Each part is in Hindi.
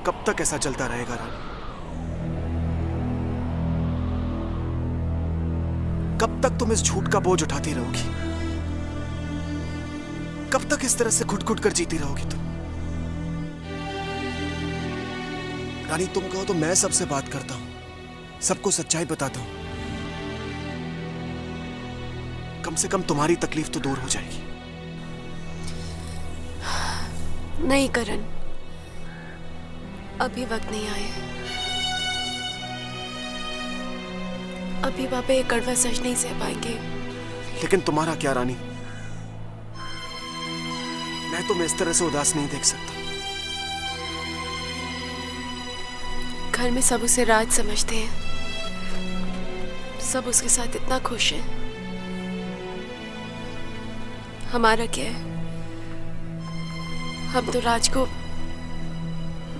कब तक ऐसा चलता रहेगा रानी? कब तक तुम इस झूठ का बोझ उठाती रहोगी? कब तक इस तरह से घुट-घुट कर जीती रहोगी तुम? रानी, तुम कहो तो मैं सबसे बात करता हूं, सबको सच्चाई बताता हूं। कम से कम तुम्हारी तकलीफ तो दूर हो जाएगी। नहीं करण, अभी वक्त नहीं आया। अभी पापा ये कड़वा सच नहीं सह पाएंगे। लेकिन तुम्हारा क्या रानी? मैं तुम्हें इस तरह से उदास नहीं देख सकता। घर में सब उसे राज समझते हैं, सब उसके साथ इतना खुश हैं। हमारा क्या है? हम तो राज को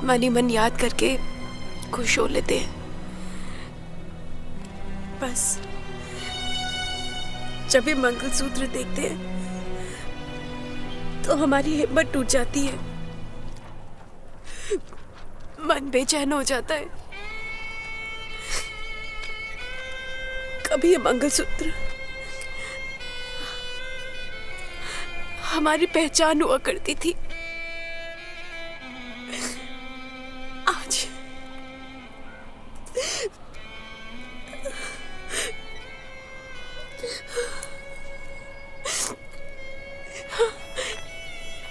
मन ही मन याद करके खुश हो लेते हैं। बस जब भी मंगलसूत्र देखते हैं तो हमारी हिम्मत टूट जाती है, मन बेचैन हो जाता है। कभी ये मंगलसूत्र हमारी पहचान हुआ करती थी, आज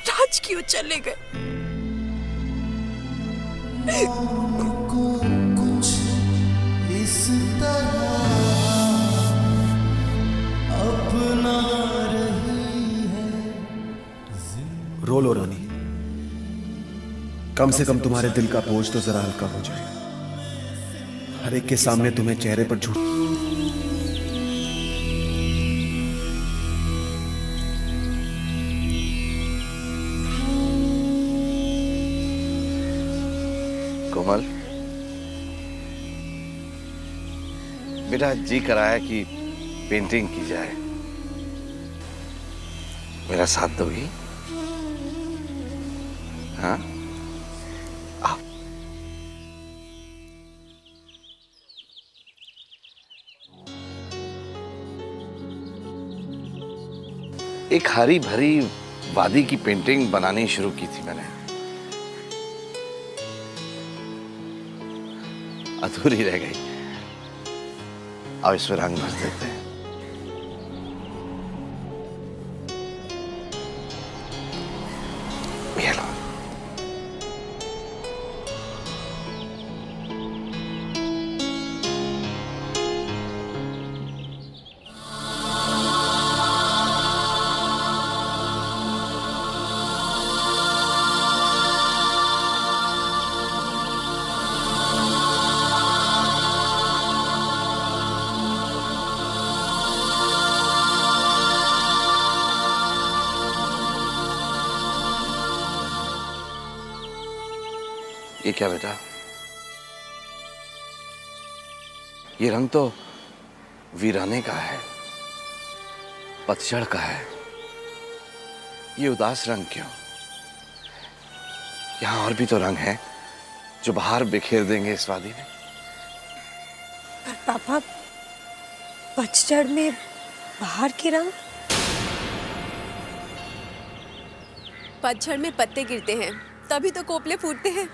राज क्यों चले गए? कुछ इस तरह अपना रही है। रो लो रानी, कम से कम तुम्हारे दिल का बोझ तो जरा हल्का हो जाए। हर एक के सामने तुम्हें चेहरे पर झूठ। कोमल, बेटा जी कराया कि पेंटिंग की जाए, मेरा साथ दोगी? हाँ, आओ। एक हरी भरी वादी की पेंटिंग बनानी शुरू की थी मैंने, अधूरी रह गई। अब इसमें रंग भर देते हैं। ये लो। ये क्या बेटा? ये रंग तो वीराने का है, पतझड़ का है। ये उदास रंग क्यों? यहां और भी तो रंग हैं जो बाहर बिखेर देंगे इस वादी में। पर पापा, पतझड़ में बाहर के रंग? पतझड़ में पत्ते गिरते हैं, तभी तो कोपले फूटते हैं।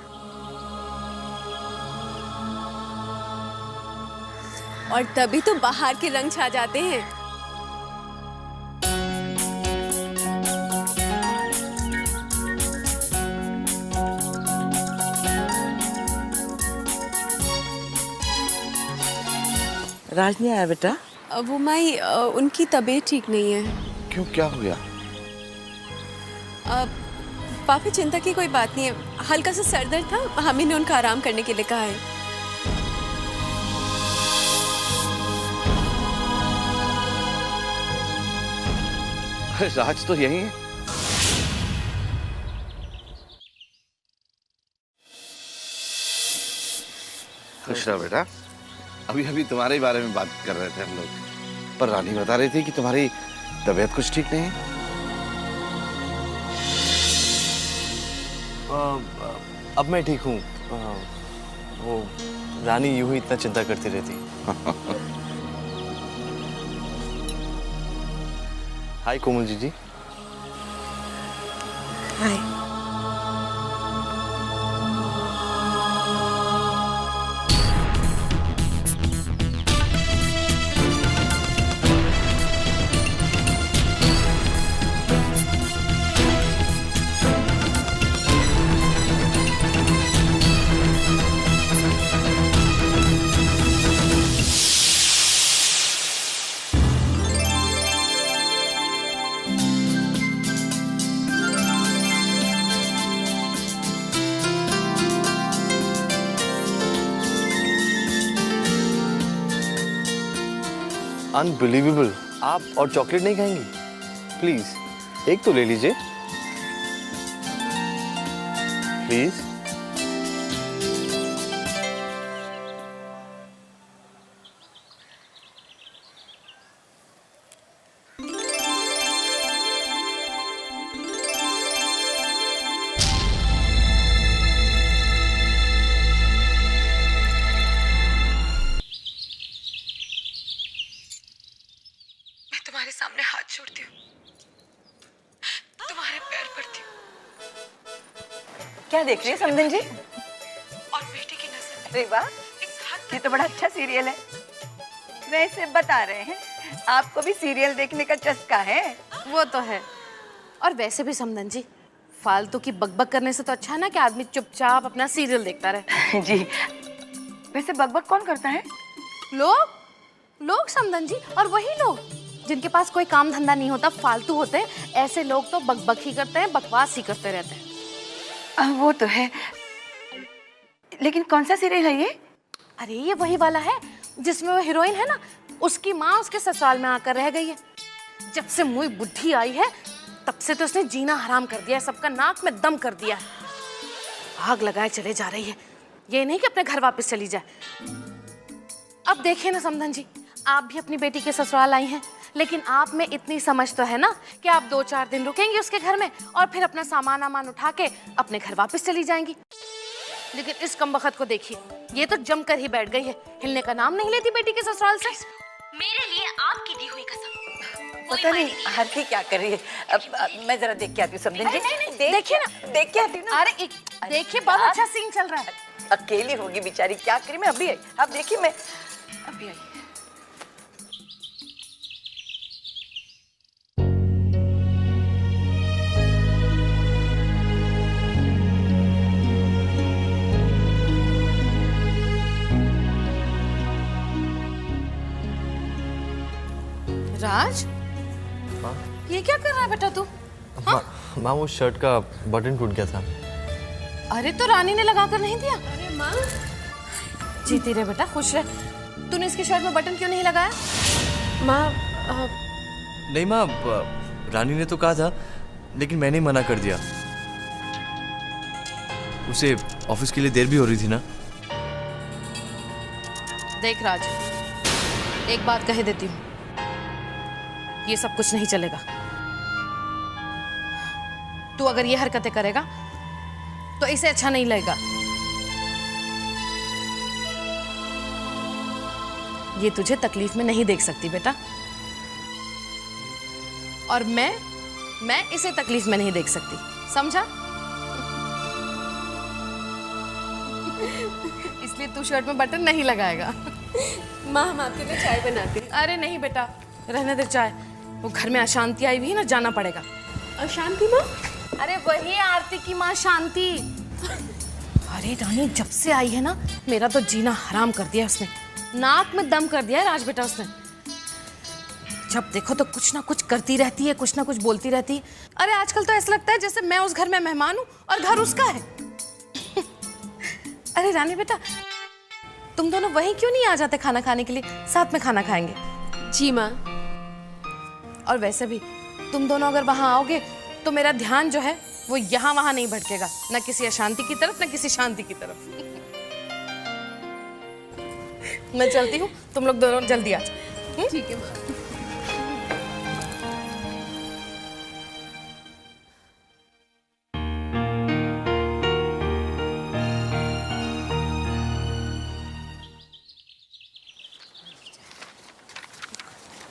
और तभी तो बाहर के रंग छा जाते हैं। राज नहीं आया बेटा? वो माई, उनकी तबीयत ठीक नहीं है। क्यों, क्या हो गया? पापा चिंता की कोई बात नहीं है, हल्का सा सर दर्द था, हमें ने उनका आराम करने के लिए कहा है। राज तो यही है। खुश रहो बेटा। अभी अभी तुम्हारे ही बारे में बात कर रहे थे हम लोग, पर रानी बता रही थी कि तुम्हारी तबीयत कुछ ठीक नहीं है। अब मैं ठीक हूँ। वो रानी यूं ही इतना चिंता करती रहती। हाय कोमल जी। हाय। अनबिलीवेबल, आप और चॉकलेट नहीं खाएंगी? प्लीज एक तो ले लीजिए प्लीज। तुम्हारे सामने हाथ जोड़ती हूँ, तुम्हारे पैर पड़ती हूँ। क्या देख रही है समधन जी? और बेटे की नजर अरे वाह, ये तो बड़ा अच्छा सीरियल है। वैसे बता रहे हैं आपको भी सीरियल देखने का चस्का है। वो तो है। और वैसे भी समधन जी, फालतू की बकबक करने से तो अच्छा है ना कि आदमी चुपचाप अपना सीरियल देखता रहे। जी, वैसे बकबक कौन करता है? लोग समधन जी, और वही लोग जिनके पास कोई काम धंधा नहीं होता, फालतू होते हैं, ऐसे लोग तो बकबक ही करते हैं, बकवास ही करते रहते हैं। वो तो है, लेकिन कौन सा सीरियल है ये? अरे ये वही वाला है जिसमें वो हीरोइन है ना, उसकी माँ उसके ससुराल में आकर रह गई है। जब से मुई बुद्धि आई है तब से तो उसने जीना हराम कर दिया है, सबका नाक में दम कर दिया है। आग लगाए चले जा रही है, ये नहीं कि अपने घर वापस चली जाए। अब देखिए ना समधन जी, आप भी अपनी बेटी के ससुराल आई हैं, लेकिन आप में इतनी समझ तो है ना कि आप 2-4 दिन रुकेंगी उसके घर में और फिर अपना सामान वामान उठा के अपने घर वापस चली जाएंगी। लेकिन इस कमबख्त को देखिए, ये तो जमकर ही बैठ गई है, हिलने का नाम नहीं लेती बेटी के ससुराल से। मेरे लिए आपकी दी हुई कसम। पता नहीं आरती क्या कर रही है। अब मैं जरा देख के आती हूँ समधन जी। देखिए ना, देख के आती हूँ ना। अरे देखिए, बहुत अच्छा सीन चल रहा है। अकेली होगी बेचारी, क्या करी। मैं अभी आई, अब देखिए मैं अभी आई। राज, ये क्या कर रहा है बेटा तू? माँ वो शर्ट का बटन टूट गया था। अरे तो रानी ने लगा कर नहीं दिया? अरे माँ, जीती रहे बेटा, खुश रहे। तूने इसकी शर्ट में बटन क्यों नहीं लगाया? माँ नहीं माँ, रानी ने तो कहा था, लेकिन मैंने ही मना कर दिया। उसे ऑफिस के लिए देर भी हो रही थी ना। देख राज, एक बात कह देती हूँ, ये सब कुछ नहीं चलेगा। तू अगर ये हरकतें करेगा तो इसे अच्छा नहीं लगेगा। ये तुझे तकलीफ में नहीं देख सकती बेटा, और मैं इसे तकलीफ में नहीं देख सकती, समझा? इसलिए तू शर्ट में बटन नहीं लगाएगा। माँ, हम आपके लिए चाय बनाते हैं। अरे नहीं बेटा, रहने दे चाय। वो घर में अशांति आई हुई है ना, जाना पड़ेगा। अशांति माँ? अरे वही आरती की माँ शांति। अरे रानी जब से आई है ना, मेरा तो जीना हराम कर दिया उसने, नाक में दम कर दिया है राज बेटा उसने। जब देखो तो कुछ ना कुछ करती रहती है, कुछ ना कुछ बोलती रहती है। अरे आजकल तो ऐसा लगता है जैसे मैं उस घर में मेहमान हूँ और घर उसका है। अरे रानी बेटा, तुम दोनों वहीं क्यों नहीं आ जाते खाना खाने के लिए? साथ में खाना खाएंगे। जी माँ। और वैसे भी तुम दोनों अगर वहां आओगे तो मेरा ध्यान जो है वो यहाँ वहां नहीं भटकेगा, न किसी अशांति की तरफ न किसी शांति की तरफ। मैं चलती हूँ, तुम लोग दोनों जल्दी आ जाओ। ठीक है माँ।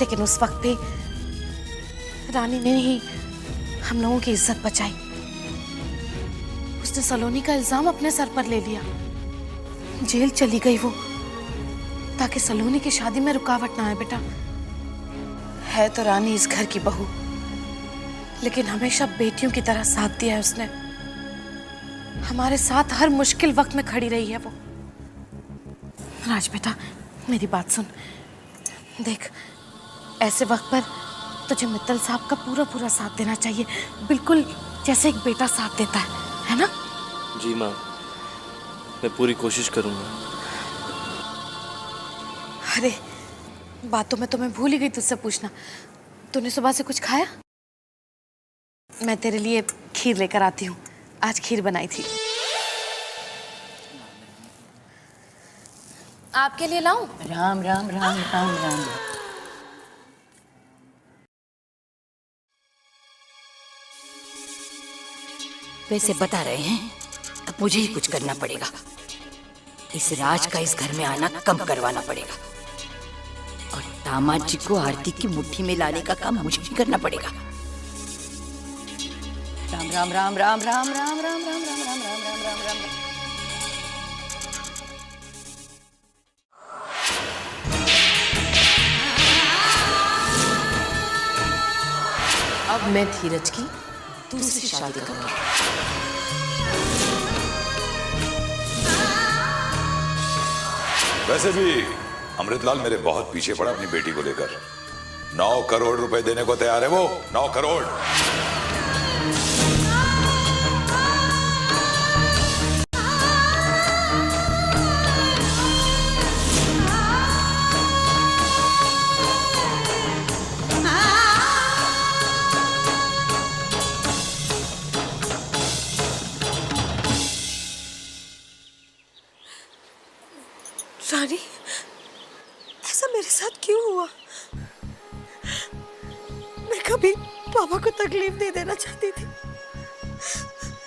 लेकिन उस वक्त भी रानी ने ही हम लोगों की इज्जत बचाई। उसने सलोनी का इल्जाम अपने सर पर ले लिया। जेल चली गई वो, ताकि सलोनी की शादी में रुकावट ना आए। बेटा, है तो रानी इस घर की बहू, लेकिन हमेशा बेटियों की तरह साथ दिया है उसने। हमारे साथ हर मुश्किल वक्त में खड़ी रही है वो। राज बेटा, मेरी बात सुन। देख, ऐसे वक्त पर तुझे मित्तल साहब का पूरा पूरा साथ देना चाहिए, बिल्कुल जैसे एक बेटा साथ देता है ना? जी माँ, मैं पूरी कोशिश करूँगा। अरे, बातों में तो मैं भूल ही गई तुझसे पूछना, तूने सुबह से कुछ खाया? मैं तेरे लिए खीर लेकर आती हूँ, आज खीर बनाई थी। आपके लिए लाऊं? राम राम राम राम राम। वैसे बता रहे हैं, अब मुझे ही कुछ करना पड़ेगा। इस राज का इस घर में आना कम करवाना पड़ेगा, और दामाद जी को आरती की मुट्ठी में लाने का काम मुझे ही करना पड़ेगा। राम राम राम राम राम राम राम राम राम राम राम राम राम राम। अब मैं धीरज की दूसरी शादी करूंगी। वैसे भी अमृतलाल मेरे बहुत पीछे पड़ा अपनी बेटी को लेकर। 9 करोड़ रुपए देने को तैयार है वो, 9 करोड़। रानी, ऐसा मेरे साथ क्यों हुआ? मैं कभी पापा को तकलीफ नहीं देना चाहती थी,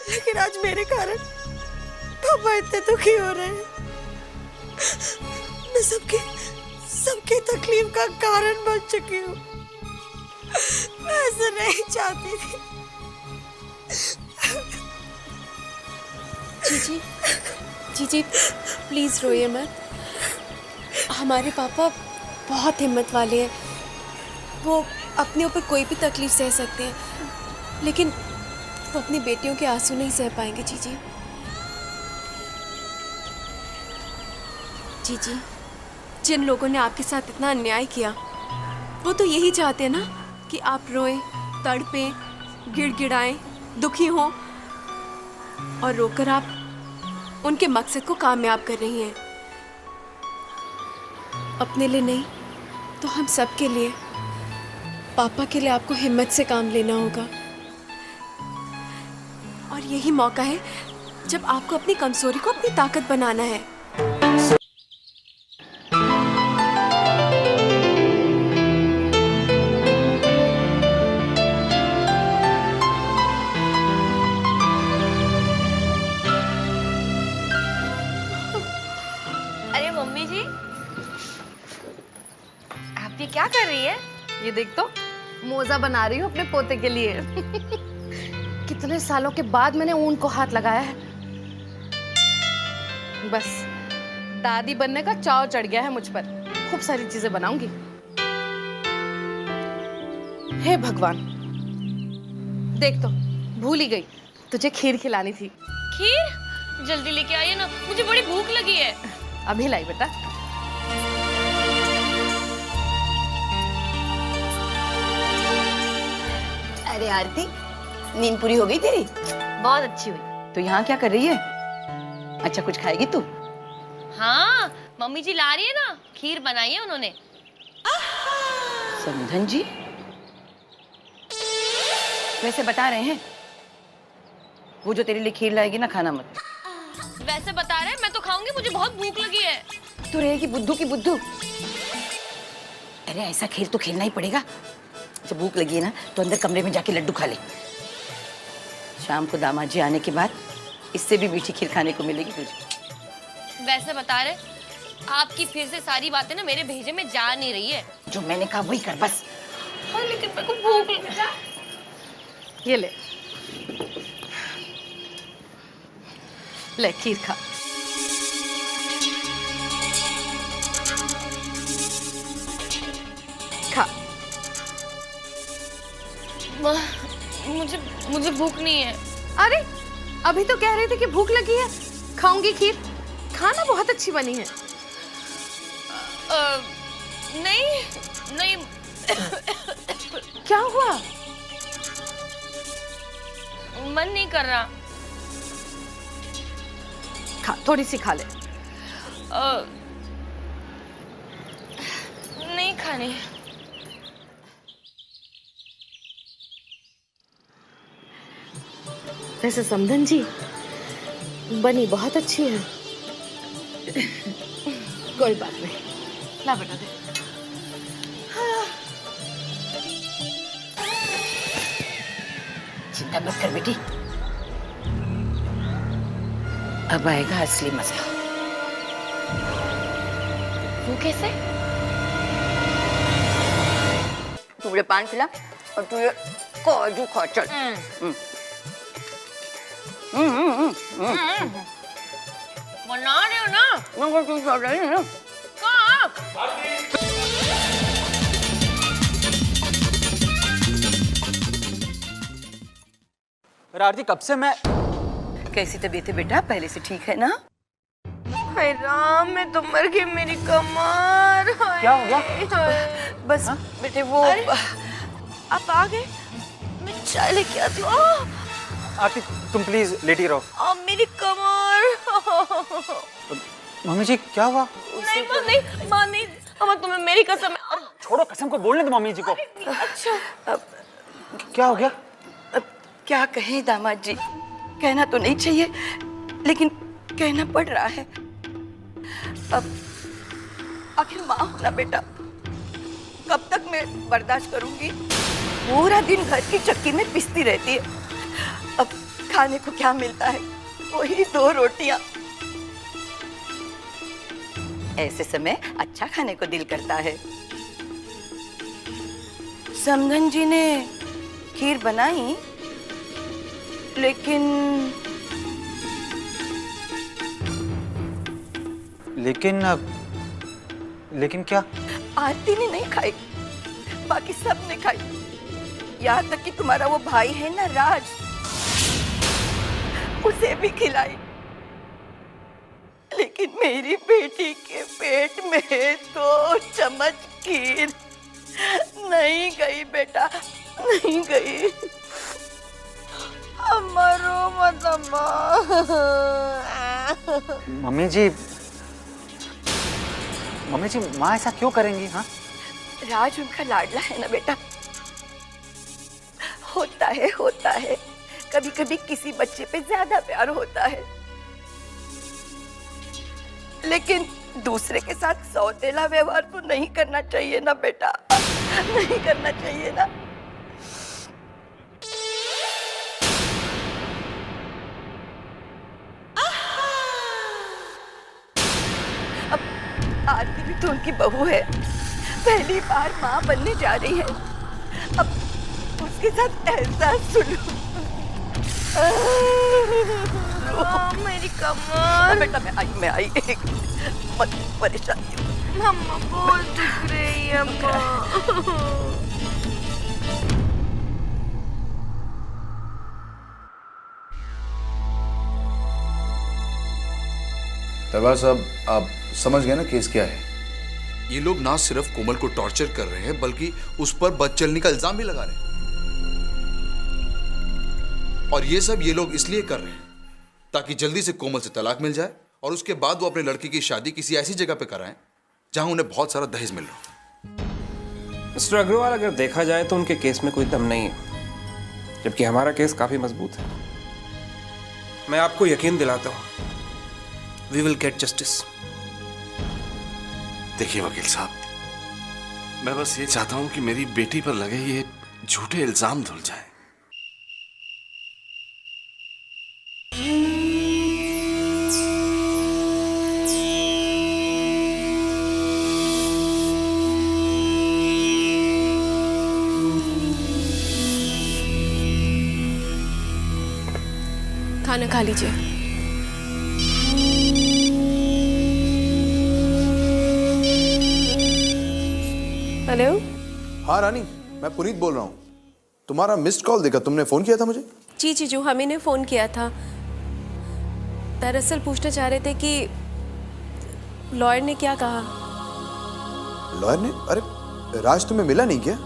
लेकिन आज मेरे कारण पापा इतने दुखी हो रहे हैं। मैं सबके तकलीफ का कारण बन चुकी हूँ। मैं ऐसा नहीं चाहती थी। जीजी, प्लीज रोइए मत। हमारे पापा बहुत हिम्मत वाले हैं, वो अपने ऊपर कोई भी तकलीफ सह सकते हैं, लेकिन वो अपनी बेटियों के आंसू नहीं सह पाएंगे। जीजी, जिन लोगों ने आपके साथ इतना अन्याय किया, वो तो यही चाहते हैं ना कि आप रोएं, तड़पें, गिड़गिड़ाएं, दुखी हों, और रोकर आप उनके मकसद को कामयाब कर रही हैं। अपने लिए नहीं तो हम सब के लिए, पापा के लिए आपको हिम्मत से काम लेना होगा। और यही मौका है जब आपको अपनी कमजोरी को अपनी ताकत बनाना है। अरे मम्मी जी, आप ये क्या कर रही है? ये देख तो, मोजा बना रही हूँ अपने पोते के लिए। कितने सालों के बाद मैंने ऊन को हाथ लगाया है। बस दादी बनने का चाव चढ़ गया है मुझ पर। खूब सारी चीजें बनाऊंगी। हे भगवान, देख तो, भूल ही गई, तुझे खीर खिलानी थी। खीर? जल्दी लेके आइए ना, मुझे बड़ी भूख लगी है। अभी लाई बेटा। अरे आरती, नींद पूरी हो गई तेरी? बहुत अच्छी हुई। तो यहाँ क्या कर रही है? अच्छा, कुछ खाएगी तू? हाँ, मम्मी जी ला रही है ना, खीर बनाई है उन्होंने। समधन जी वैसे बता रहे हैं, वो जो तेरे लिए खीर लाएगी ना, खाना मत। वैसे बता रहे हैं, मैं तो खाऊंगी, मुझे बहुत भूख लगी है। तो रहेगी बुद्धू की बुद्धू। अरे ऐसा खेल तो खेलना ही पड़ेगा। जब भूख लगी है ना, तो अंदर कमरे में जाके लड्डू खा ले। शाम को दामाद जी आने के बाद इससे भी मीठी खीर खाने को मिलेगी तुझे। वैसे बता रहे, आपकी फिर से सारी बातें ना मेरे भेजे में जा नहीं रही है। जो मैंने कहा वही कर बस। हाँ, लेकिन मेरे को भूख ये ले ले खीर खा। खा। मुझे मुझे भूख नहीं है। अरे अभी तो कह रहे थे कि भूख लगी है, खाऊंगी खीर। खाना बहुत अच्छी बनी है। नहीं नहीं। क्या हुआ? मन नहीं कर रहा। खा, थोड़ी सी खा ले। नहीं खानी। वैसे समधन जी बनी बहुत अच्छी है। कोई बात नहीं, ला बेटा दे। चिंता मत कर बेटी, अब आएगा असली मजा। वो कैसे? तू मुझे पान खिला और तू ये काजू खा। चल। बना रही हो ना? मैं तू चल रही है ना? आरती कब से मैं। कैसी तबीयत है बेटा? पहले से ठीक है ना? हाय राम, मैं तो मर गई, मेरी कमर। क्या हो गया? बस बेटे वो आप आ गए, मैं चाय लेके आती हूँ। आरती तुम प्लीज लेटी रहो। मेरी कमर। मम्मी जी क्या हुआ? नहीं माँ, नहीं माँ, नहीं अम्मा, तुम्हें मेरी कसम। छोड़ो, कसम को बोलने दो मम्मी जी को। अच्छा क्या हो गया? क्या कहें दामाद जी, कहना तो नहीं चाहिए लेकिन कहना पड़ रहा है। अब आखिर माँ हो ना बेटा, कब तक मैं बर्दाश्त करूंगी? पूरा दिन घर की चक्की में पिसती रहती है। अब खाने को क्या मिलता है? वही 2 रोटियां। ऐसे समय अच्छा खाने को दिल करता है। समधन जी ने खीर बनाई लेकिन क्या? आरती ने नहीं खाई, बाकी सब ने खाई। यहाँ तक कि तुम्हारा वो भाई है ना राज, उसे भी खिलाई। लेकिन मेरी बेटी के पेट में 2 चम्मच खीर नहीं गई बेटा, नहीं गई। अम्मा रो मत अम्मा। मम्मी जी माँ ऐसा क्यों करेंगी? हाँ, राज उनका लाडला है ना बेटा। होता है कभी कभी किसी बच्चे पे ज्यादा प्यार होता है, लेकिन दूसरे के साथ सौतेला व्यवहार तो नहीं करना चाहिए ना बेटा, नहीं करना चाहिए ना। अब आरती भी तो उनकी बहू है, पहली बार माँ बनने जा रही है। अब उसके साथ ऐसा सुलूक। मेरी कमर। बेटा मैं आई एक मत परेशान। मम्मा बहुत दुख रही है अम्मा। तलवार साहब, आप समझ गए ना केस क्या है? ये लोग ना सिर्फ कोमल को टॉर्चर कर रहे हैं बल्कि उस पर बदचलनी का इल्जाम भी लगा रहे हैं। और ये सब ये लोग इसलिए कर रहे हैं ताकि जल्दी से कोमल से तलाक मिल जाए और उसके बाद वो अपने लड़की की शादी किसी ऐसी जगह पे कराएं जहां उन्हें बहुत सारा दहेज मिल रहा हो। मिस्टर अग्रवाल, अगर देखा जाए तो उनके केस में कोई दम नहीं है, जबकि हमारा केस काफी मजबूत है। मैं आपको यकीन दिलाता हूं, वी विल गेट जस्टिस। देखिए वकील साहब, मैं बस ये चाहता हूं कि मेरी बेटी पर लगे ये झूठे इल्जाम धुल जाए। खाना खा लीजिए। हेलो। हाँ रानी, मैं पुनीत बोल रहा हूँ। तुम्हारा मिस्ड कॉल देखा, तुमने फोन किया था मुझे? जी जीजू, हमी ने फ़ोन किया था। दरअसल पूछना चाह रहे थे कि लॉयर ने क्या कहा। लॉयर ने? अरे राज तुम्हें मिला नहीं क्या?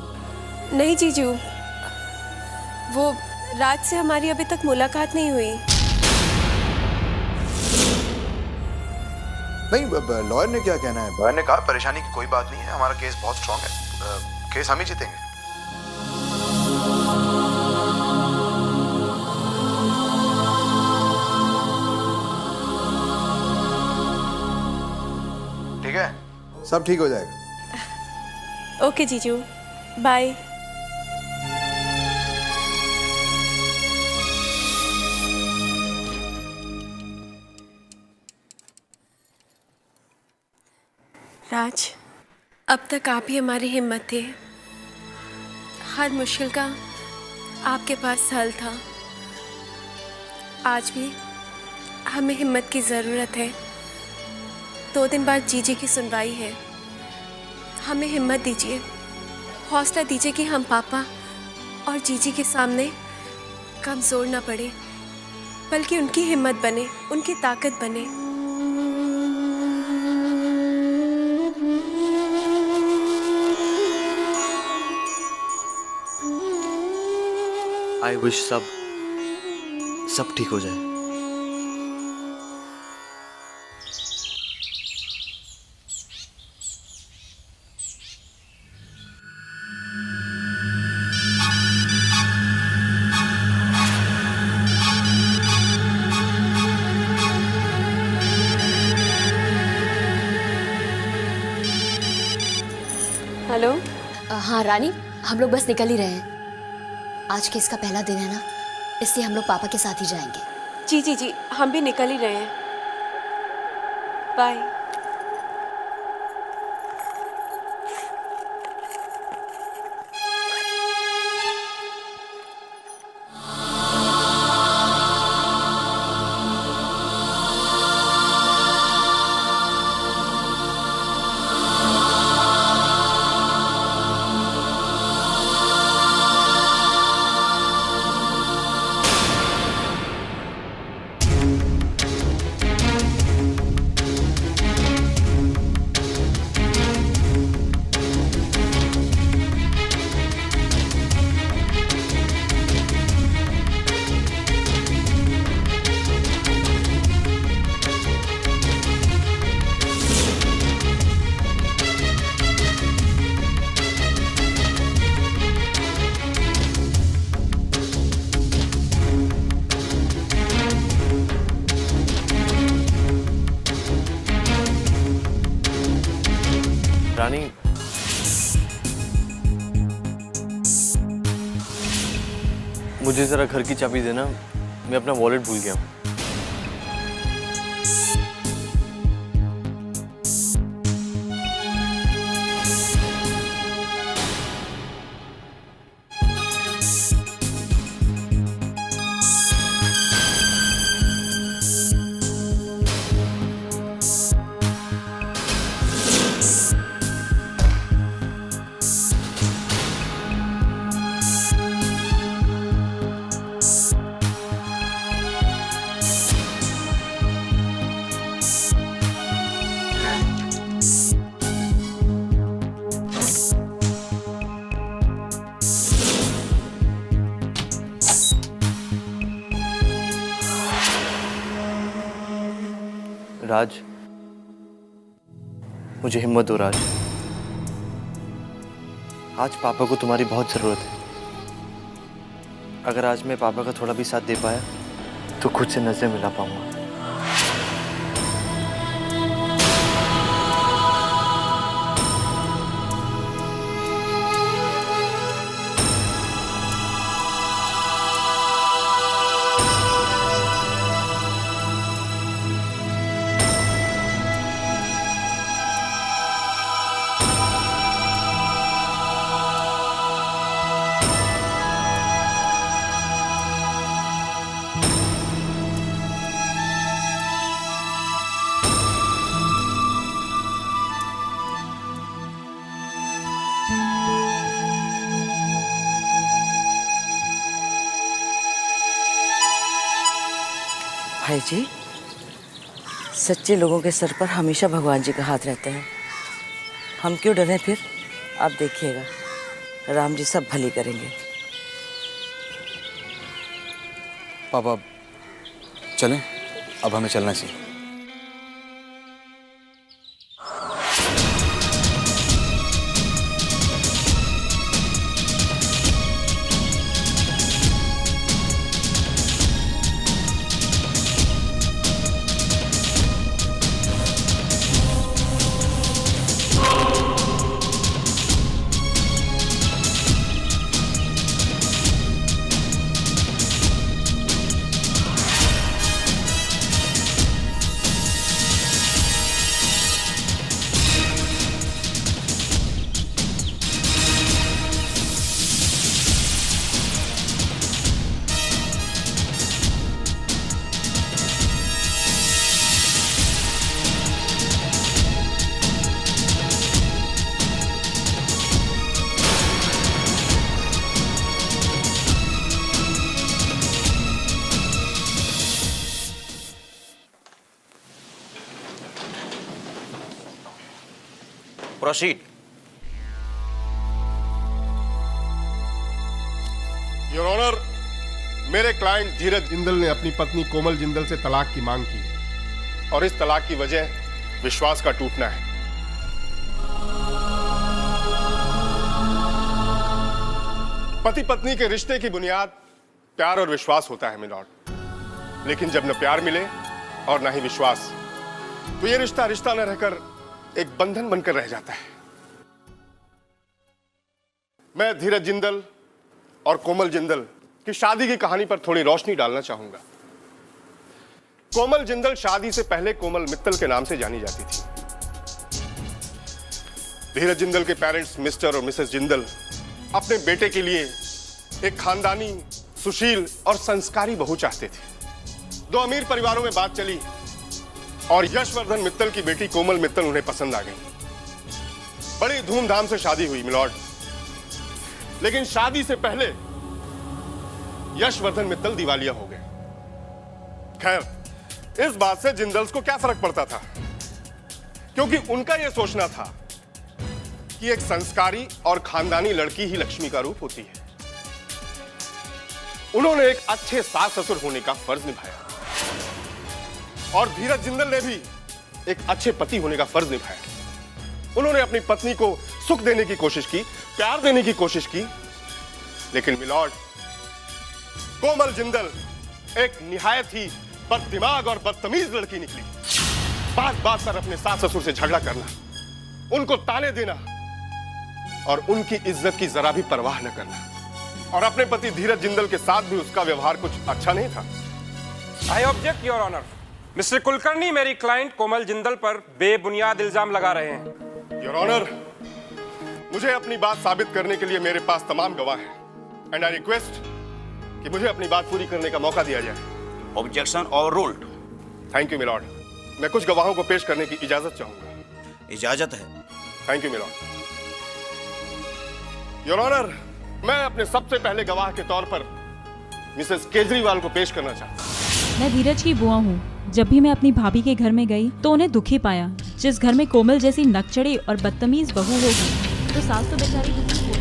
नहीं जीजू, वो राज से हमारी अभी तक मुलाकात नहीं हुई। नहीं, लॉयर ने क्या कहना है? लॉयर ने कहा परेशानी की कोई बात नहीं है, हमारा केस बहुत स्ट्रांग है, केस हम ही जीतेंगे। ठीक है, सब ठीक हो जाएगा। ओके जीजू, बाय। राज, अब तक आप ही हमारी हिम्मत थे। हर मुश्किल का आपके पास हल था। आज भी हमें हिम्मत की ज़रूरत है। 2 दिन बाद जीजी की सुनवाई है। हमें हिम्मत दीजिए, हौसला दीजिए कि हम पापा और जीजी के सामने कमज़ोर ना पड़े, बल्कि उनकी हिम्मत बने, उनकी ताकत बने। आई विश सब ठीक हो जाए। हेलो। हाँ रानी, हम लोग बस निकल ही रहे हैं। आज केस का पहला दिन है ना, इसलिए हम लोग पापा के साथ ही जाएंगे। जी जी जी, हम भी निकल ही रहे हैं। बाय। रानी, मुझे जरा घर की चाबी देना, मैं अपना वॉलेट भूल गया हूँ। राज, मुझे हिम्मत दो राज। आज पापा को तुम्हारी बहुत ज़रूरत है। अगर आज मैं पापा का थोड़ा भी साथ दे पाया तो खुद से नजरें मिला पाऊंगा। भाई जी, सच्चे लोगों के सर पर हमेशा भगवान जी का हाथ रहता है। हम क्यों डरें फिर? आप देखिएगा, राम जी सब भली करेंगे। पापा चलें, अब हमें चलना चाहिए। Proceed. योर ऑनर, मेरे क्लाइंट धीरज जिंदल ने अपनी पत्नी कोमल जिंदल से तलाक की मांग की और इस तलाक की वजह विश्वास का टूटना है। पति पत्नी के रिश्ते की बुनियाद प्यार और विश्वास होता है मिलॉर्ड, लेकिन जब न प्यार मिले और न ही विश्वास, तो ये रिश्ता रिश्ता न रहकर एक बंधन बनकर रह जाता है। मैं धीरज जिंदल और कोमल जिंदल की शादी की कहानी पर थोड़ी रोशनी डालना चाहूंगा। कोमल जिंदल शादी से पहले कोमल मित्तल के नाम से जानी जाती थी। धीरज जिंदल के पेरेंट्स मिस्टर और मिसेस जिंदल अपने बेटे के लिए एक खानदानी, सुशील और संस्कारी बहू चाहते थे। दो अमीर परिवारों में बात चली और यशवर्धन मित्तल की बेटी कोमल मित्तल उन्हें पसंद आ गई। बड़ी धूमधाम से शादी हुई मिलॉर्ड, लेकिन शादी से पहले यशवर्धन मित्तल दिवालिया हो गए। खैर, इस बात से जिंदल्स को क्या फर्क पड़ता था, क्योंकि उनका यह सोचना था कि एक संस्कारी और खानदानी लड़की ही लक्ष्मी का रूप होती है। उन्होंने एक अच्छे सास ससुर होने का फर्ज निभाया और धीरज जिंदल ने भी एक अच्छे पति होने का फर्ज निभाया। उन्होंने अपनी पत्नी को सुख देने की कोशिश की, प्यार देने की कोशिश की, लेकिन मिलॉर्ड, कोमल जिंदल एक निहायत ही बददिमाग और बदतमीज लड़की निकली। बात बात पर अपने सास ससुर से झगड़ा करना, उनको ताने देना और उनकी इज्जत की जरा भी परवाह न करना। और अपने पति धीरज जिंदल के साथ भी उसका व्यवहार कुछ अच्छा नहीं था। I object your honour. Mister Kulkarni मेरी क्लाइंट कोमल जिंदल पर बेबुनियाद इल्जाम लगा रहे हैं। योर ऑनर, मुझे अपनी बात साबित करने के लिए मेरे पास तमाम गवाह हैं एंड आई रिक्वेस्ट कि मुझे अपनी बात पूरी करने का मौका दिया जाए। Objection overruled. Thank you milord. मैं कुछ गवाहों को पेश करने की इजाजत चाहूंगा। इजाजत है। Thank you milord. Your honour, मैं अपने सबसे पहले गवाह के तौर पर मिसेस केजरीवाल को पेश करना चाहता हूं। मैं धीरज की बुआ हूँ। जब भी मैं अपनी भाभी के घर में गई तो उन्हें दुखी पाया। जिस घर में कोमल जैसी नकचड़ी और बदतमीज बहू होगी तो सास तो बेचारी दुखी होगी।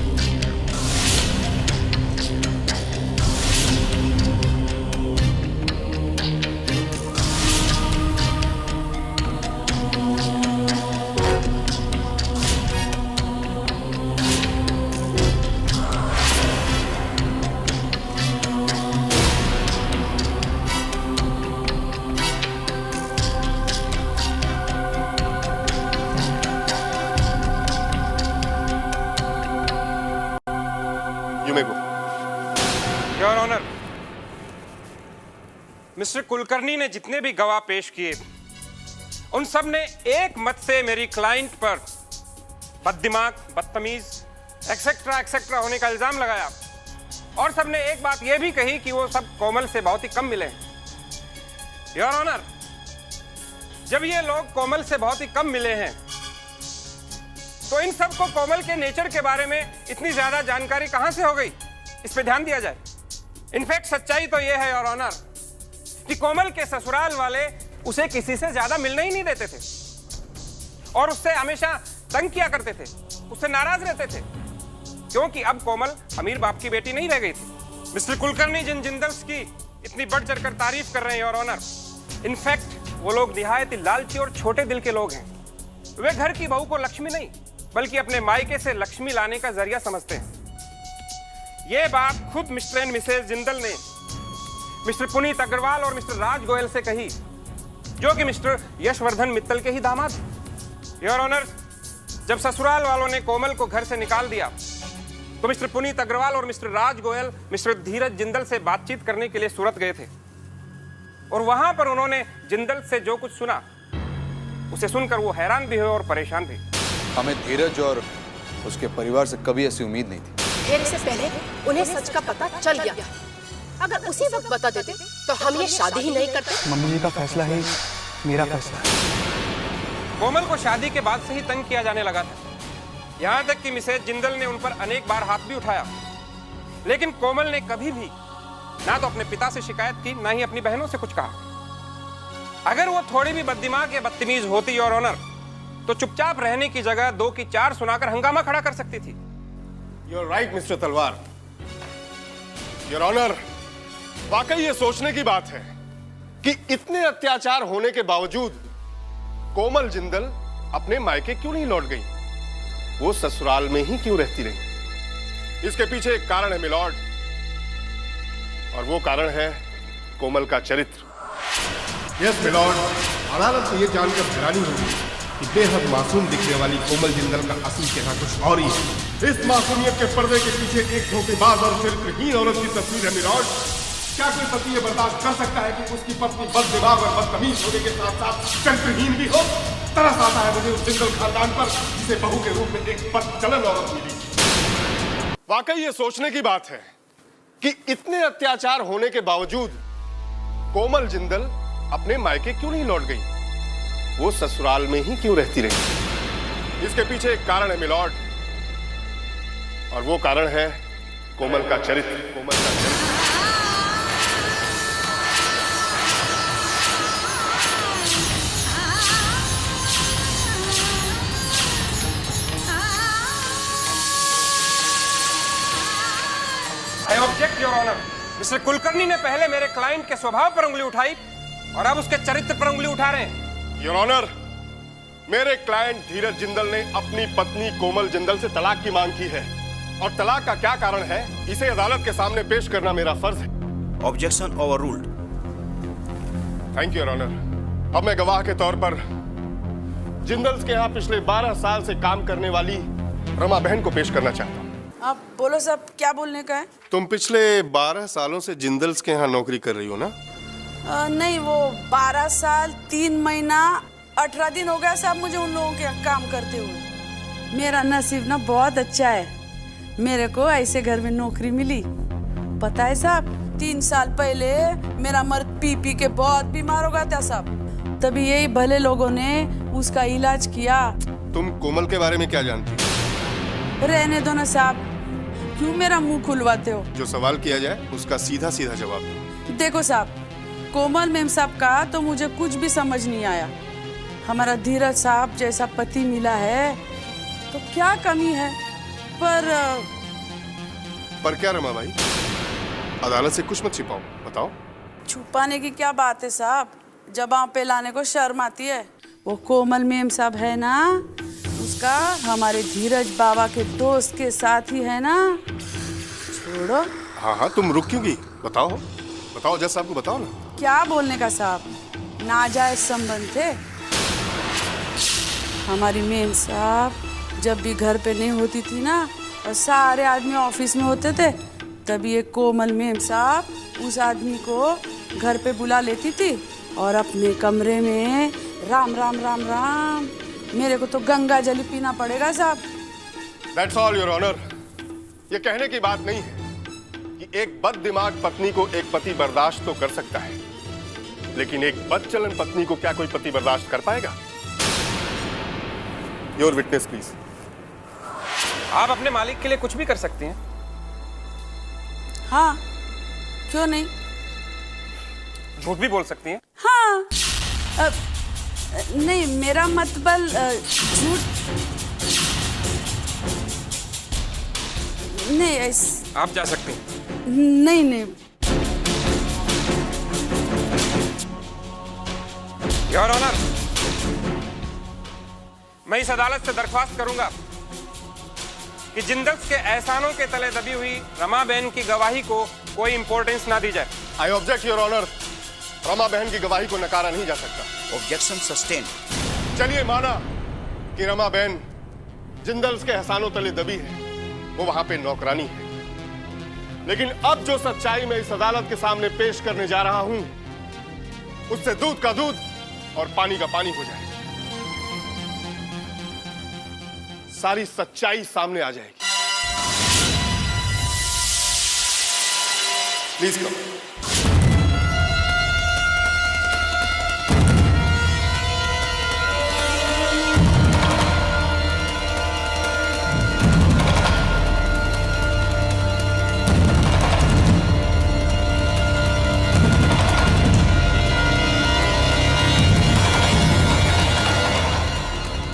योर ऑनर, मिस्टर कुलकर्णी ने जितने भी गवाह पेश किए उन सब ने एक मत से मेरी क्लाइंट पर बददिमाग, बदतमीज एक्सेट्रा एक्सेट्रा होने का इल्जाम लगाया और सब ने एक बात यह भी कही कि वो सब कोमल से बहुत ही कम मिले। योर ऑनर, जब ये लोग कोमल से बहुत ही कम मिले हैं तो इन सबको कोमल के नेचर के बारे में इतनी ज्यादा जानकारी कहां से हो गई, इस पे ध्यान दिया जाए। इनफैक्ट सच्चाई तो यह है योर ऑनर कि कोमल के ससुराल वाले उसे किसी से ज्यादा मिलने ही नहीं देते थे और उससे हमेशा तंग किया करते थे, उससे नाराज रहते थे, क्योंकि अब कोमल अमीर बाप की बेटी नहीं रह गई थी। मिस्टर कुलकर्णी जिन जिंदल्स की इतनी बढ़ चढ़कर तारीफ कर रहे हैं योर ऑनर, इनफैक्ट वो लोग निहायत ही लालची और छोटे दिल के लोग हैं। वे घर की बहू को लक्ष्मी नहीं बल्कि अपने मायके से लक्ष्मी लाने का जरिया समझते हैं। ये बात खुद मिस्टर एंड मिसेस जिंदल ने मिस्टर पुनीत अग्रवाल और मिस्टर राज गोयल से कही, जो कि मिस्टर यशवर्धन मित्तल के ही दामाद हैं। योर ऑनर, जब ससुराल वालों ने कोमल को घर से निकाल दिया तो मिस्टर पुनीत अग्रवाल और मिस्टर राज गोयल मिस्टर धीरज जिंदल से बातचीत करने के लिए सूरत गए थे और वहां पर उन्होंने जिंदल से जो कुछ सुना उसे सुनकर वो हैरान भी हुए और परेशान भी। हमें धीरज और उसके परिवार से कभी ऐसी उम्मीद नहीं थी। ढेर से पहले उन्हें सच का पता चल गया। अगर उसी वक्त बता देते तो हम ये शादी ही नहीं करते। मम्मी जी का फैसला है, मेरा फैसला है। कोमल को शादी के बाद से ही तंग किया जाने लगा था, यहाँ तक कि मिसेज जिंदल ने उन पर अनेक बार हाथ भी उठाया, लेकिन कोमल ने कभी भी ना तो अपने पिता से शिकायत की ना ही अपनी बहनों से कुछ कहा। अगर वो थोड़ी भी बददिमाग या बदतमीज होती योर ऑनर तो चुपचाप रहने की जगह 2 की 4 सुनाकर हंगामा खड़ा कर सकती थी। You're right, मिस्टर तलवार। योर ऑनर, वाकई ये सोचने की बात है कि इतने अत्याचार होने के बावजूद कोमल जिंदल अपने मायके क्यों नहीं लौट गई, वो ससुराल में ही क्यों रहती रही। इसके पीछे एक कारण है मिलॉर्ड, और वो कारण है कोमल का चरित्र। यस मिलॉर्ड, अदालत को यह जानकर हैरानी होगी कि बेहद मासूम दिखने वाली कोमल जिंदल का असली चेहरा कुछ और ही है। इस मासूमियत के पर्दे के पीछे एक धोखेबाज और चरित्रहीन औरत की तस्वीर है मिलॉर्ड। क्या कोई पति ये बर्दाश्त कर सकता है कि उसकी पत्नी बददिमाग और बदतमीज होने के साथ साथ चरित्रहीन भी हो? तरस आता है मुझे उस जिंदल खानदान पर जिसे बहू के रूप में एक बदचलन औरत मिली। वाकई ये सोचने की बात है कि इतने अत्याचार होने के बावजूद कोमल जिंदल अपने मायके क्यों नहीं लौट गई, वो ससुराल में ही क्यों रहती रही। इसके पीछे एक कारण है मिलॉर्ड, और वो कारण है कोमल का चरित्र। कोमल का चरित्र। I object, Your Honor. Mister Kulkarni ने पहले मेरे क्लाइंट के स्वभाव पर उंगली उठाई और अब उसके चरित्र पर उंगली उठा रहे हैं। योर ऑनर, मेरे क्लाइंट धीरज जिंदल ने अपनी पत्नी कोमल जिंदल से तलाक की मांग की है, और तलाक का क्या कारण है इसे अदालत के सामने पेश करना मेरा फर्ज है। Objection overruled. Thank you your honour. अब मैं गवाह के तौर पर जिंदल्स के यहाँ पिछले 12 साल से काम करने वाली रमा बहन को पेश करना चाहता हूँ। आप बोलो साहब, क्या बोलने का है? तुम पिछले 12 सालों से जिंदल्स के यहाँ नौकरी कर रही हो ना? नहीं, वो 12 साल 3 महीना 18 दिन हो गया साहब मुझे उन लोगों के काम करते हुए। मेरा नसीब ना बहुत अच्छा है, मेरे को ऐसे घर में नौकरी मिली। पता है साहब, 3 साल पहले मेरा मर्द पी के बहुत बीमार हो गया था साहब, तभी यही भले लोगों ने उसका इलाज किया। तुम कोमल के बारे में क्या जानती हो? रहने दो ना साहब, क्यों मेरा मुंह खुलवाते हो? जो सवाल किया जाए उसका सीधा सीधा जवाब दो। देखो साहब, कोमल मेम साहब का तो मुझे कुछ भी समझ नहीं आया। हमारा धीरज साहब जैसा पति मिला है तो क्या कमी है? पर क्या रमा भाई, अदालत से कुछ मत छिपाओ, बताओ। छुपाने की क्या बात है साहब, जबान पे लाने को शर्म आती है। वो कोमल मेम साहब है ना, उसका हमारे धीरज बाबा के दोस्त के साथ ही है ना। छोड़ो। हाँ, तुम रुक क्यों गई? बताओ बताओ, जज साहब को बताओ ना। क्या बोलने का साहब, नाजायज संबंध थे। हमारी मेम साहब जब भी घर पे नहीं होती थी ना और सारे आदमी ऑफिस में होते थे, तभी एक कोमल मेम साहब उस आदमी को घर पे बुला लेती थी और अपने कमरे में राम राम राम राम। मेरे को तो गंगा जल पीना पड़ेगा साहब। That's all, Your Honor. ये कहने की बात नहीं है कि एक बददिमाग पत्नी को एक पति बर्दाश्त तो कर सकता है, लेकिन एक बदचलन पत्नी को क्या कोई पति बर्दाश्त कर पाएगा? Your witness, please. आप अपने मालिक के लिए कुछ भी कर सकती हैं। हाँ, क्यों नहीं? झूठ भी बोल सकती हैं। हाँ नहीं, मेरा मतलब झूठ नहीं। आप जा सकते हैं। नहीं नहीं। योर ऑनर, मैं इस अदालत से दरख्वास्त करूंगा कि जिंदल्स के एहसानों के तले दबी हुई रमा बहन की गवाही को कोई इंपॉर्टेंस ना दी जाए। I object your honour. Rama बहन की गवाही को नकारा नहीं जा सकता। Objection sustain. चलिए माना कि रमा बहन जिंदल्स के एहसानों तले दबी है, वो वहां पे नौकरानी है, लेकिन अब जो सच्चाई मैं इस अदालत के सामने पेश करने जा रहा हूं उससे दूध का दूध और पानी का पानी हो जाएगा। सारी सच्चाई सामने आ जाएगी। Please come.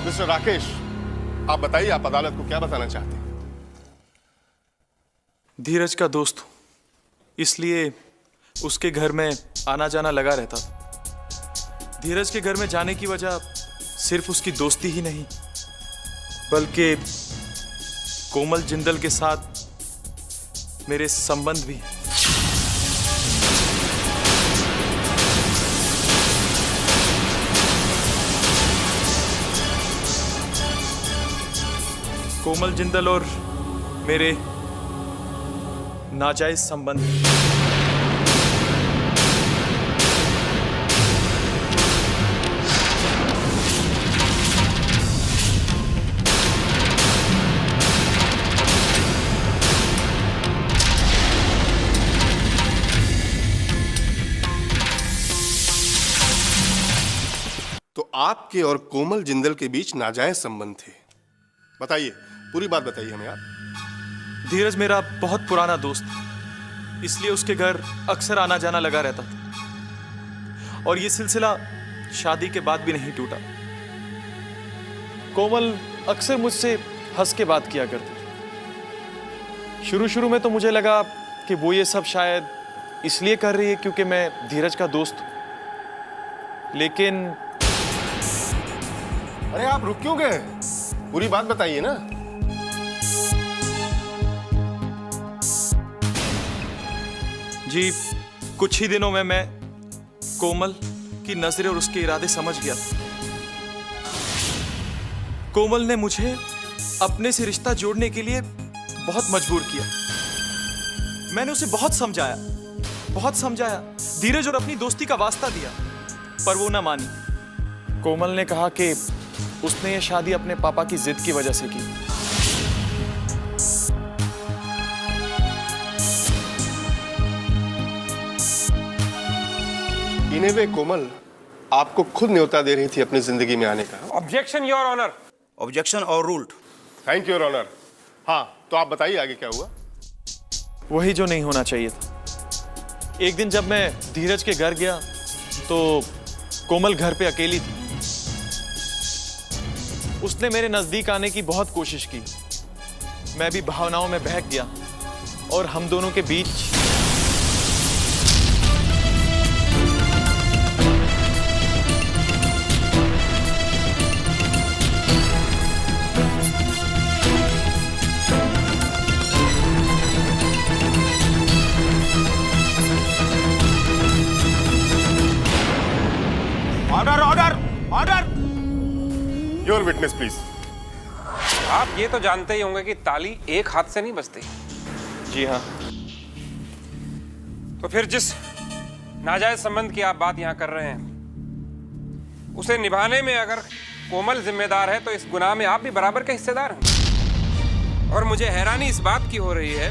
मिस्टर राकेश, आप बताइए, आप अदालत को क्या बताना चाहते हैं? धीरज का दोस्त हूं, इसलिए उसके घर में आना जाना लगा रहता था। धीरज के घर में जाने की वजह सिर्फ उसकी दोस्ती ही नहीं, बल्कि कोमल जिंदल के साथ मेरे संबंध भी। कोमल जिंदल और मेरे नाजायज संबंध। तो आपके और कोमल जिंदल के बीच नाजायज संबंध थे। बताइए, पूरी बात बताइए हमें आप। धीरज मेरा बहुत पुराना दोस्त है, इसलिए उसके घर अक्सर आना जाना लगा रहता था और ये सिलसिला शादी के बाद भी नहीं टूटा। कोमल अक्सर मुझसे हंस के बात किया करती थी। शुरू में तो मुझे लगा कि वो ये सब शायद इसलिए कर रही है क्योंकि मैं धीरज का दोस्त हूं, लेकिन अरे आप रुक क्यों गए? पूरी बात बताइए ना। जी, कुछ ही दिनों में मैं कोमल की नजरें और उसके इरादे समझ गया था। कोमल ने मुझे अपने से रिश्ता जोड़ने के लिए बहुत मजबूर किया। मैंने उसे बहुत समझाया, धीरज और अपनी दोस्ती का वास्ता दिया, पर वो ना मानी। कोमल ने कहा कि उसने ये शादी अपने पापा की जिद की वजह से की। इन्हें कोमल आपको खुद न्योता दे रही थी अपनी जिंदगी में आने का। Objection your honour. Objection overruled. Thank you your honour. हाँ, तो आप बताइए आगे क्या हुआ? वही जो नहीं होना चाहिए था। एक दिन जब मैं धीरज के घर गया तो कोमल घर पे अकेली थी। उसने मेरे नजदीक आने की बहुत कोशिश की। मैं भी भावनाओं में बहक गया और हम दोनों के बीच ऑर्डर। Your witness please. आप ये तो जानते ही होंगे कि ताली एक हाथ से नहीं बजती। जी हाँ। तो फिर जिस नाजायज संबंध की आप बात यहां कर रहे हैं, उसे निभाने में अगर कोमल जिम्मेदार है तो इस गुनाह में आप भी बराबर के हिस्सेदार हैं। और मुझे हैरानी इस बात की हो रही है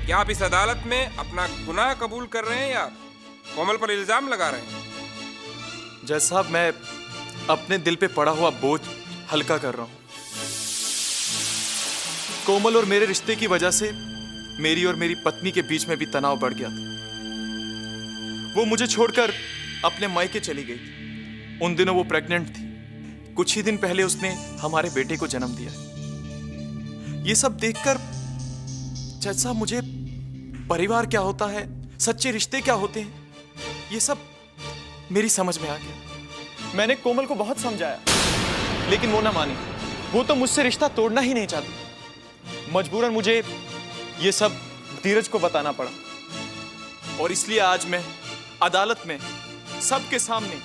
कि आप इस अदालत में अपना गुनाह कबूल कर रहे हैं या कोमल पर इल्जाम लगा रहे हैं। जज साहब, मैं अपने दिल पे पड़ा हुआ बोझ हल्का कर रहा हूं। कोमल और मेरे रिश्ते की वजह से मेरी और मेरी पत्नी के बीच में भी तनाव बढ़ गया था। वो मुझे छोड़कर अपने मायके चली गई थी। उन दिनों वो प्रेग्नेंट थी। कुछ ही दिन पहले उसने हमारे बेटे को जन्म दिया। ये सब देखकर जज साहब मुझे परिवार क्या होता है, सच्चे रिश्ते क्या होते हैं, ये सब मेरी समझ में आ गया। मैंने कोमल को बहुत समझाया, लेकिन वो ना मानी। वो तो मुझसे रिश्ता तोड़ना ही नहीं चाहती। मजबूरन मुझे ये सब धीरज को बताना पड़ा, और इसलिए आज मैं अदालत में सबके सामने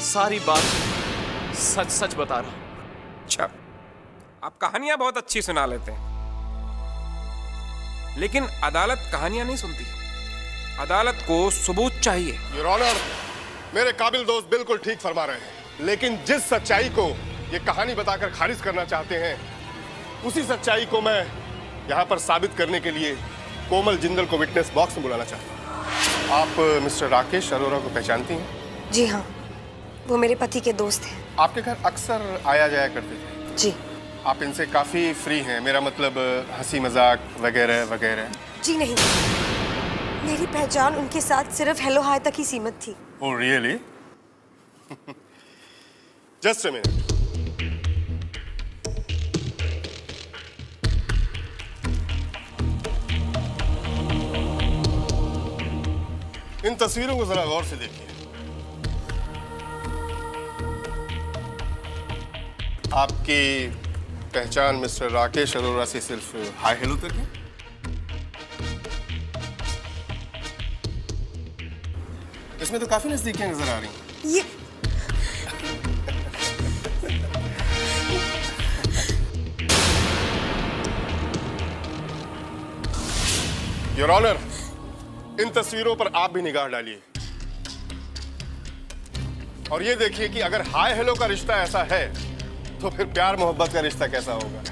सारी बात सच सच बता रहा हूं। अच्छा, आप कहानियां बहुत अच्छी सुना लेते हैं, लेकिन अदालत कहानियां नहीं सुनती। अदालत को सबूत चाहिए। योर ऑनर, मेरे काबिल दोस्त बिल्कुल ठीक फरमा रहे हैं, लेकिन जिस सच्चाई को ये कहानी बताकर खारिज करना चाहते हैं, उसी सच्चाई को मैं यहाँ पर साबित करने के लिए कोमल जिंदल को विटनेस बॉक्स में बुलाना चाहता हूँ। आप मिस्टर राकेश अरोरा को पहचानती हैं? जी हाँ, वो मेरे पति के दोस्त हैं। आपके घर अक्सर आया जाया करते थे? जी। आप इनसे काफी फ्री हैं, मेरा मतलब हंसी मजाक वगैरह वगैरह? जी नहीं, मेरी पहचान उनके साथ सिर्फ हेलो हाय तक ही सीमित थी। Oh really? Just a minute. इन तस्वीरों को जरा गौर से देखिए। आपकी पहचान मिस्टर राकेश अरोरा से सिर्फ हाय हेलो तक है? इसमें तो काफी नजदीकियां नजर आ रही हैं। ये योर ऑनर, इन तस्वीरों पर आप भी निगाह डालिए और ये देखिए कि अगर हाय हेलो का रिश्ता ऐसा है तो फिर प्यार मोहब्बत का रिश्ता कैसा होगा।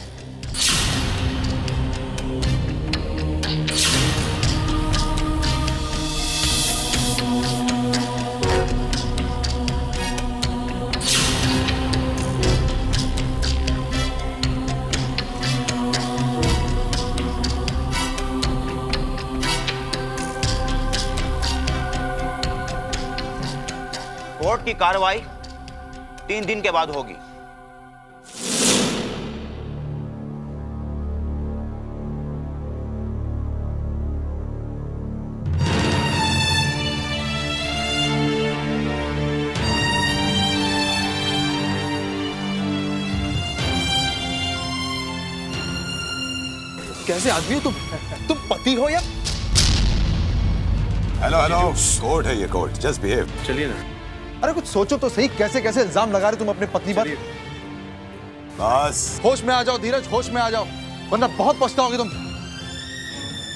कोर्ट की कार्रवाई 3 दिन के बाद होगी। कैसे आदमी हो तुम पति हो या? हेलो हेलो, कोर्ट है ये, कोर्ट। Just behave. चलिए ना। अरे कुछ सोचो तो सही, कैसे कैसे इल्जाम लगा रहे तुम अपने पत्नी पर। बस होश में आ जाओ धीरज, होश में आ जाओ, वरना बहुत पछताओगे तुम।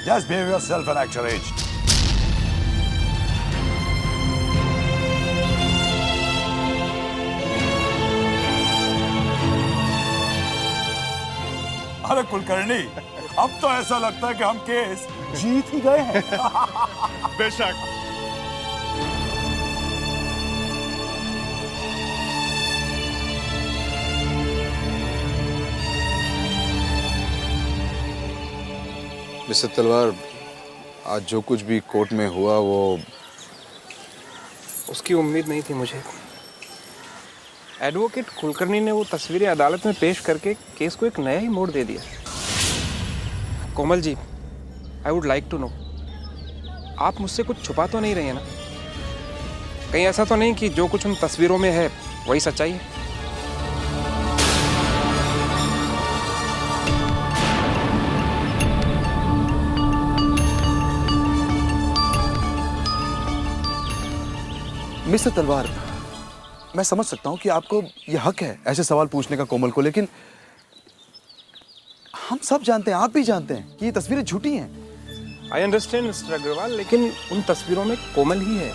Just behave yourself and act your age. अरे कुलकर्णी, अब तो ऐसा लगता है कि हम केस जीत ही गए हैं। बेशक। मिस्टर तलवार, आज जो कुछ भी कोर्ट में हुआ वो उसकी उम्मीद नहीं थी मुझे। एडवोकेट कुलकर्णी ने वो तस्वीरें अदालत में पेश करके केस को एक नया ही मोड़ दे दिया। Komal ji, I would like to know, आप मुझसे कुछ छुपा तो नहीं रही हैं ना? कहीं ऐसा तो नहीं कि जो कुछ उन तस्वीरों में है वही सच्चाई है? मिस्टर तलवार, मैं समझ सकता हूं कि आपको यह हक है ऐसे सवाल पूछने का कोमल को, लेकिन हम सब जानते हैं, आप भी जानते हैं कि ये तस्वीरें झूठी हैं। आई अंडरस्टैंड मिस्टर अग्रवाल, लेकिन उन तस्वीरों में कोमल ही है।